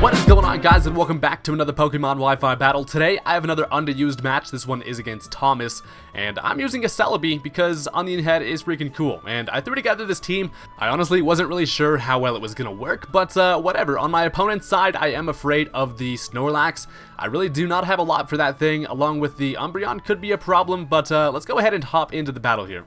What is going on, guys, and welcome back to another Pokemon Wi-Fi battle. Today I have another underused match. This one is against Thomas, and I'm using a Celebi because Onion Head is freaking cool. And I threw together this team. I honestly wasn't really sure how well it was gonna work, but whatever. On my opponent's side, I am afraid of the Snorlax. I really do not have a lot for that thing, along with the Umbreon could be a problem, but let's go ahead and hop into the battle here.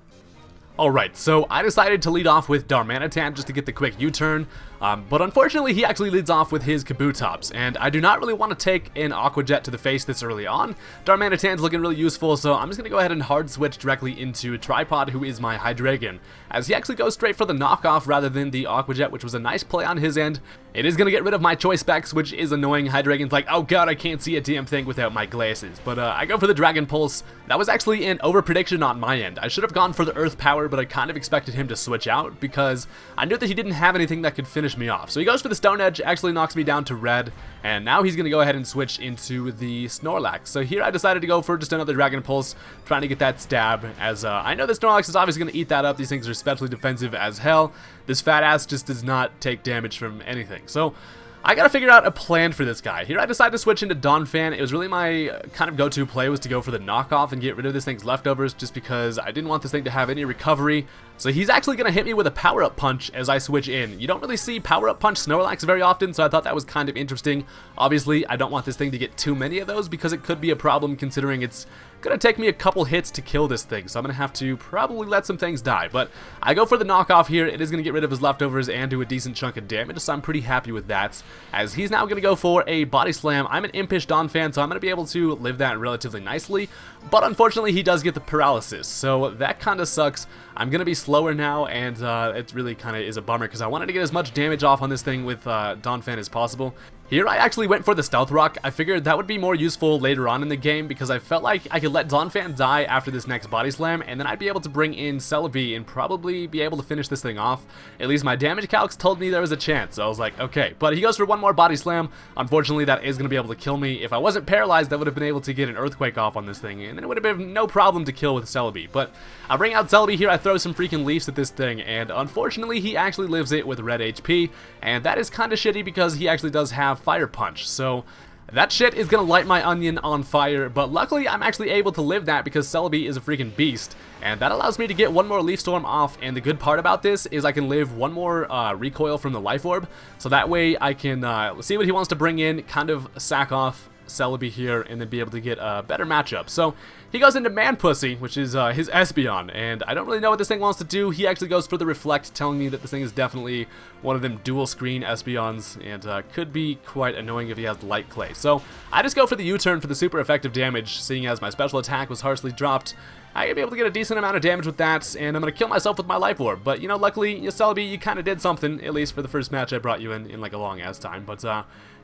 Alright, so I decided to lead off with Darmanitan just to get the quick U-turn, but unfortunately he actually leads off with his Kabutops, and I do not really want to take an Aqua Jet to the face this early on. Darmanitan's looking really useful, so I'm just going to go ahead and hard switch directly into Tripod, who is my Hydreigon, as he actually goes straight for the knockoff rather than the Aqua Jet, which was a nice play on his end. It is going to get rid of my choice specs, which is annoying. Hydreigon's like, oh god, I can't see a damn thing without my glasses, but I go for the Dragon Pulse. That was actually an over prediction on my end. I should have gone for the Earth Power, but I kind of expected him to switch out because I knew that he didn't have anything that could finish me off. So he goes for the Stone Edge, actually knocks me down to red, and now he's going to go ahead and switch into the Snorlax. So here I decided to go for just another Dragon Pulse, trying to get that stab, as I know the Snorlax is obviously going to eat that up. These things are especially defensive as hell. This fat ass just does not take damage from anything. So I gotta figure out a plan for this guy. Here I decided to switch into Donphan. It was really my kind of go-to play was to go for the knockoff and get rid of this thing's leftovers just because I didn't want this thing to have any recovery. So he's actually gonna hit me with a power-up punch as I switch in. You don't really see power-up punch Snorlax very often, so I thought that was kind of interesting. Obviously, I don't want this thing to get too many of those because it could be a problem considering it's gonna take me a couple hits to kill this thing, so I'm gonna have to probably let some things die. But I go for the knockoff here. It is gonna get rid of his leftovers and do a decent chunk of damage, so I'm pretty happy with that, as he's now gonna go for a body slam. I'm an impish Donphan, so I'm gonna be able to live that relatively nicely, but unfortunately he does get the paralysis, so that kind of sucks. I'm gonna be slower now, and it really kind of is a bummer because I wanted to get as much damage off on this thing with Donphan as possible. Here I actually went for the Stealth Rock. I figured that would be more useful later on in the game because I felt like I could let Donphan die after this next Body Slam, and then I'd be able to bring in Celebi and probably be able to finish this thing off. At least my damage calcs told me there was a chance, so I was like, okay. But he goes for one more Body Slam. Unfortunately, that is going to be able to kill me. If I wasn't paralyzed, I would have been able to get an Earthquake off on this thing, and then it would have been no problem to kill with Celebi. But I bring out Celebi here, I throw some freaking leaves at this thing, and unfortunately, he actually lives it with red HP, and that is kind of shitty because he actually does have Fire Punch. So that shit is gonna light my Onion on fire, but luckily I'm actually able to live that because Celebi is a freaking beast, and that allows me to get one more Leaf Storm off. And the good part about this is I can live one more recoil from the Life Orb, so that way I can see what he wants to bring in, kind of sack off Celebi here, and then be able to get a better matchup. So he goes into Man Pussy, which is his Espeon, and I don't really know what this thing wants to do. He actually goes for the Reflect, telling me that this thing is definitely one of them dual screen Espeons, and could be quite annoying if he has Light Clay. So I just go for the U-turn for the super effective damage, seeing as my special attack was harshly dropped. I'm gonna be able to get a decent amount of damage with that, and I'm gonna kill myself with my Life Orb. But, you know, luckily, Celebi, you kind of did something, at least for the first match I brought you in like a long-ass time. But,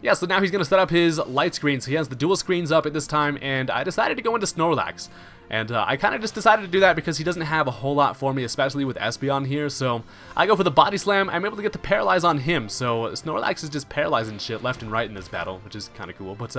yeah, so now he's gonna set up his light screen, so he has the dual screens up at this time, and I decided to go into Snorlax. And I kind of just decided to do that because he doesn't have a whole lot for me, especially with Espeon here. So I go for the Body Slam. I'm able to get the Paralyze on him. So Snorlax is just paralyzing shit left and right in this battle, which is kind of cool. But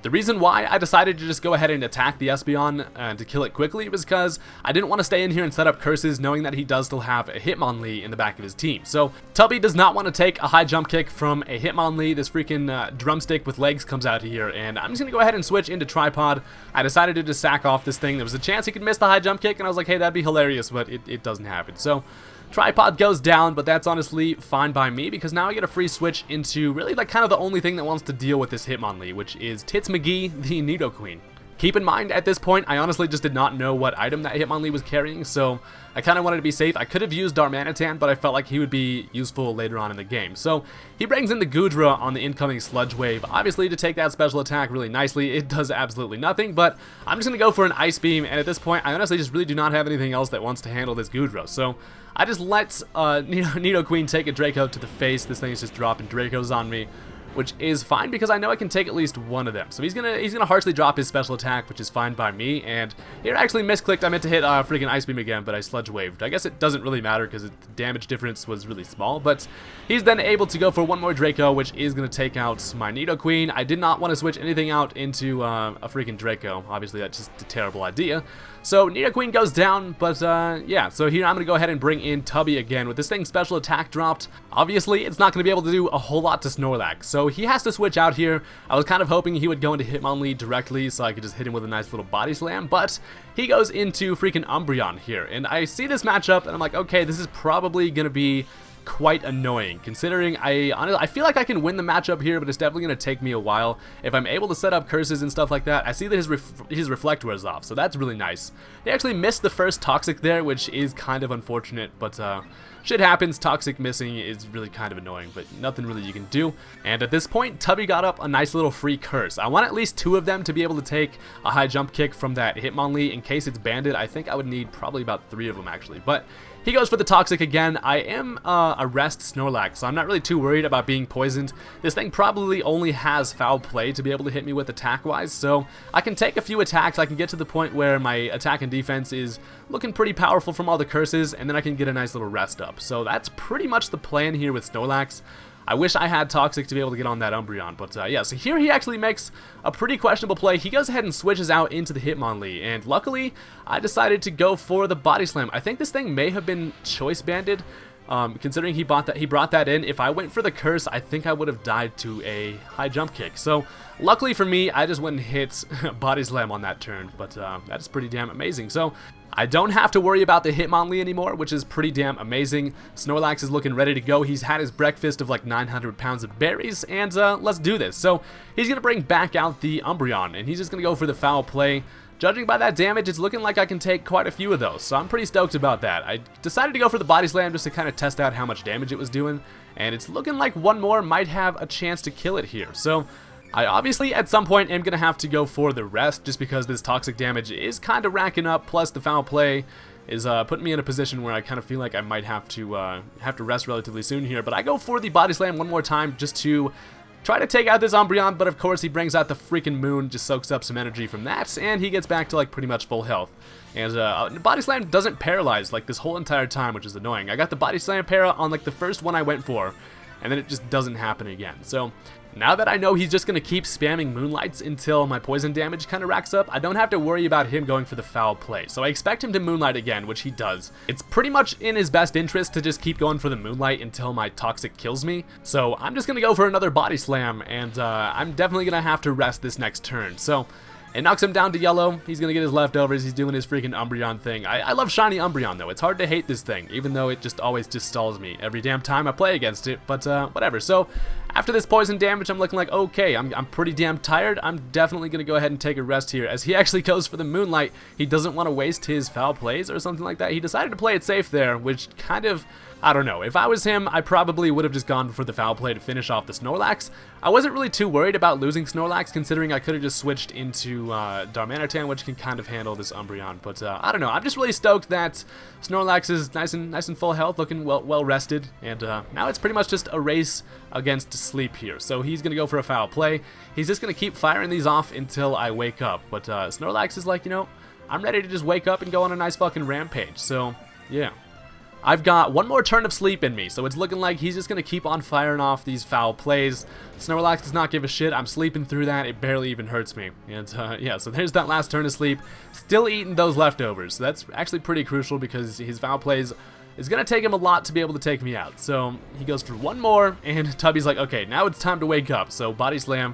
the reason why I decided to just go ahead and attack the Espeon to kill it quickly was because I didn't want to stay in here and set up curses, knowing that he does still have a Hitmonlee in the back of his team. So Tubby does not want to take a high jump kick from a Hitmonlee. This freaking drumstick with legs comes out here, and I'm just going to go ahead and switch into Tripod. I decided to just sack off this thing. There was a chance he could miss the high jump kick, and I was like, hey, that'd be hilarious, but it doesn't happen. So Tripod goes down, but that's honestly fine by me because now I get a free switch into really like kind of the only thing that wants to deal with this Hitmonlee, which is Tits McGee, the Nidoqueen. Keep in mind, at this point, I honestly just did not know what item that Hitmonlee was carrying, so I kind of wanted to be safe. I could have used Darmanitan, but I felt like he would be useful later on in the game. So he brings in the Goodra on the incoming Sludge Wave, obviously to take that special attack really nicely. It does absolutely nothing, but I'm just going to go for an Ice Beam, and at this point, I honestly just really do not have anything else that wants to handle this Goodra. So I just let Nidoqueen take a Draco to the face. This thing is just dropping Dracos on me, which is fine because I know I can take at least one of them. So he's gonna harshly drop his special attack, which is fine by me. And here I actually misclicked. I meant to hit freaking Ice Beam again, but I Sludge Waved. I guess it doesn't really matter because the damage difference was really small. But he's then able to go for one more Draco, which is gonna take out my Nidoqueen. I did not want to switch anything out into a freaking Draco. Obviously, that's just a terrible idea. So Nidoqueen goes down, but yeah, so here I'm going to go ahead and bring in Tubby again. With this thing special attack dropped, obviously it's not going to be able to do a whole lot to Snorlax, so he has to switch out here. I was kind of hoping he would go into Hitmonlee directly so I could just hit him with a nice little body slam, but he goes into freaking Umbreon here, and I see this matchup and I'm like, okay, this is probably going to be quite annoying, considering I feel like I can win the matchup here, but it's definitely going to take me a while. If I'm able to set up curses and stuff like that, I see that his reflect wears off, so that's really nice. He actually missed the first Toxic there, which is kind of unfortunate, but shit happens. Toxic missing is really kind of annoying, but nothing really you can do. And at this point, Tubby got up a nice little free curse. I want at least 2 of them to be able to take a high jump kick from that Hitmonlee in case it's banded. I think I would need probably about 3 of them actually, but he goes for the Toxic again. I am a rest Snorlax, so I'm not really too worried about being poisoned. This thing probably only has foul play to be able to hit me with attack-wise, so I can take a few attacks. I can get to the point where my attack and defense is looking pretty powerful from all the curses, and then I can get a nice little rest up. So that's pretty much the plan here with Snorlax. I wish I had Toxic to be able to get on that Umbreon, but yeah, so here he actually makes a pretty questionable play. He goes ahead and switches out into the Hitmonlee, and luckily, I decided to go for the Body Slam. I think this thing may have been choice banded, considering he brought that in. If I went for the curse, I think I would have died to a high jump kick. So luckily for me, I just went and hit Body Slam on that turn, but that is pretty damn amazing. So I don't have to worry about the Hitmonlee anymore, which is pretty damn amazing. Snorlax is looking ready to go. He's had his breakfast of like 900 pounds of berries, and let's do this. So he's going to bring back out the Umbreon, and he's just going to go for the foul play. Judging by that damage, it's looking like I can take quite a few of those, so I'm pretty stoked about that. I decided to go for the Body Slam just to kind of test out how much damage it was doing, and it's looking like one more might have a chance to kill it here. So I obviously at some point am going to have to go for the rest just because this Toxic damage is kind of racking up, plus the foul play is putting me in a position where I kind of feel like I might have to rest relatively soon here. But I go for the Body Slam one more time just to try to take out this Umbreon, but of course he brings out the freaking Moon, just soaks up some energy from that, and he gets back to like pretty much full health. And Body Slam doesn't paralyze like this whole entire time, which is annoying. I got the Body Slam para on like the first one I went for, and then it just doesn't happen again. So now that I know he's just going to keep spamming Moonlights until my poison damage kind of racks up, I don't have to worry about him going for the foul play. So I expect him to Moonlight again, which he does. It's pretty much in his best interest to just keep going for the Moonlight until my Toxic kills me. So I'm just going to go for another Body Slam, and I'm definitely going to have to rest this next turn. So it knocks him down to yellow. He's going to get his leftovers. He's doing his freaking Umbreon thing. I love shiny Umbreon, though. It's hard to hate this thing, even though it just always just stalls me every damn time I play against it. But whatever. So after this poison damage, I'm looking like, okay, I'm pretty damn tired. I'm definitely going to go ahead and take a rest here. As he actually goes for the Moonlight, he doesn't want to waste his foul plays or something like that. He decided to play it safe there, which kind of, I don't know. If I was him, I probably would have just gone for the foul play to finish off the Snorlax. I wasn't really too worried about losing Snorlax, considering I could have just switched into Darmanitan, which can kind of handle this Umbreon. But I don't know. I'm just really stoked that Snorlax is nice and full health, looking well rested. And now it's pretty much just a race against sleep here. So he's going to go for a foul play. He's just going to keep firing these off until I wake up. But Snorlax is like, you know, I'm ready to just wake up and go on a nice fucking rampage. So yeah. I've got one more turn of sleep in me, so it's looking like he's just going to keep on firing off these foul plays. Snorlax does not give a shit. I'm sleeping through that. It barely even hurts me. And yeah, so there's that last turn of sleep. Still eating those leftovers. So that's actually pretty crucial because his foul plays is going to take him a lot to be able to take me out. So he goes for one more, and Tubby's like, okay, now it's time to wake up. So Body Slam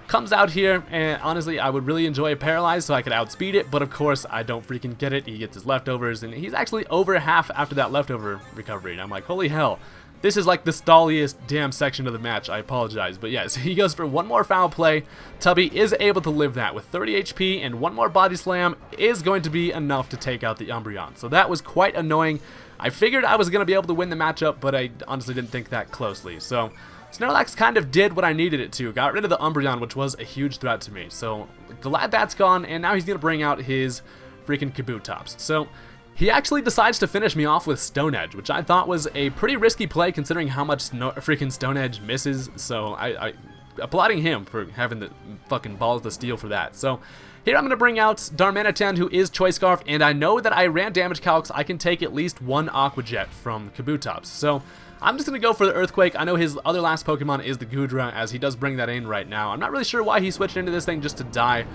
comes out here, and honestly, I would really enjoy a Paralyze so I could outspeed it, but of course, I don't freaking get it. He gets his leftovers, and he's actually over half after that leftover recovery, and I'm like, holy hell. This is like the stalliest damn section of the match. I apologize, but yes, he goes for one more foul play. Tubby is able to live that with 30 HP, and one more Body Slam is going to be enough to take out the Umbreon. So that was quite annoying. I figured I was going to be able to win the matchup, but I honestly didn't think that closely. So Snorlax kind of did what I needed it to. Got rid of the Umbreon, which was a huge threat to me. So glad that's gone, and now he's going to bring out his freaking Kabutops. So he actually decides to finish me off with Stone Edge, which I thought was a pretty risky play considering how much freaking Stone Edge misses. So I applauding him for having the fucking balls to steal for that. So here I'm going to bring out Darmanitan, who is Choice Scarf, and I know that I ran damage calcs. I can take at least one Aqua Jet from Kabutops. So I'm just going to go for the Earthquake. I know his other last Pokemon is the Goodra, as he does bring that in right now. I'm not really sure why he switched into this thing just to die,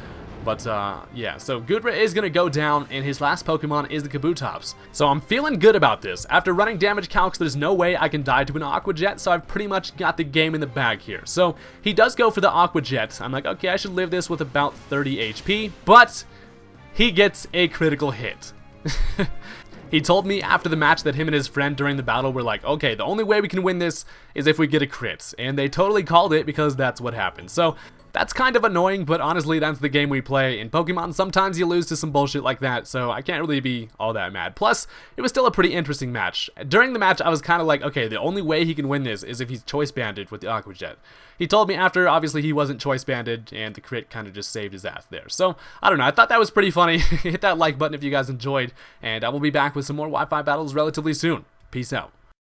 But, yeah, so Goodra is going to go down, and his last Pokemon is the Kabutops. So I'm feeling good about this. After running damage calcs, there's no way I can die to an Aqua Jet, so I've pretty much got the game in the bag here. So he does go for the Aqua Jet. I'm like, okay, I should live this with about 30 HP, but he gets a critical hit. He told me after the match that him and his friend during the battle were like, okay, the only way we can win this is if we get a crit. And they totally called it because that's what happened. So that's kind of annoying, but honestly, that's the game we play. In Pokemon, sometimes you lose to some bullshit like that, so I can't really be all that mad. Plus, it was still a pretty interesting match. During the match, I was kind of like, okay, the only way he can win this is if he's choice banded with the Aqua Jet. He told me after, obviously, he wasn't choice banded, and the crit kind of just saved his ass there. So, I don't know, I thought that was pretty funny. Hit that like button if you guys enjoyed, and I will be back with some more Wi-Fi battles relatively soon. Peace out.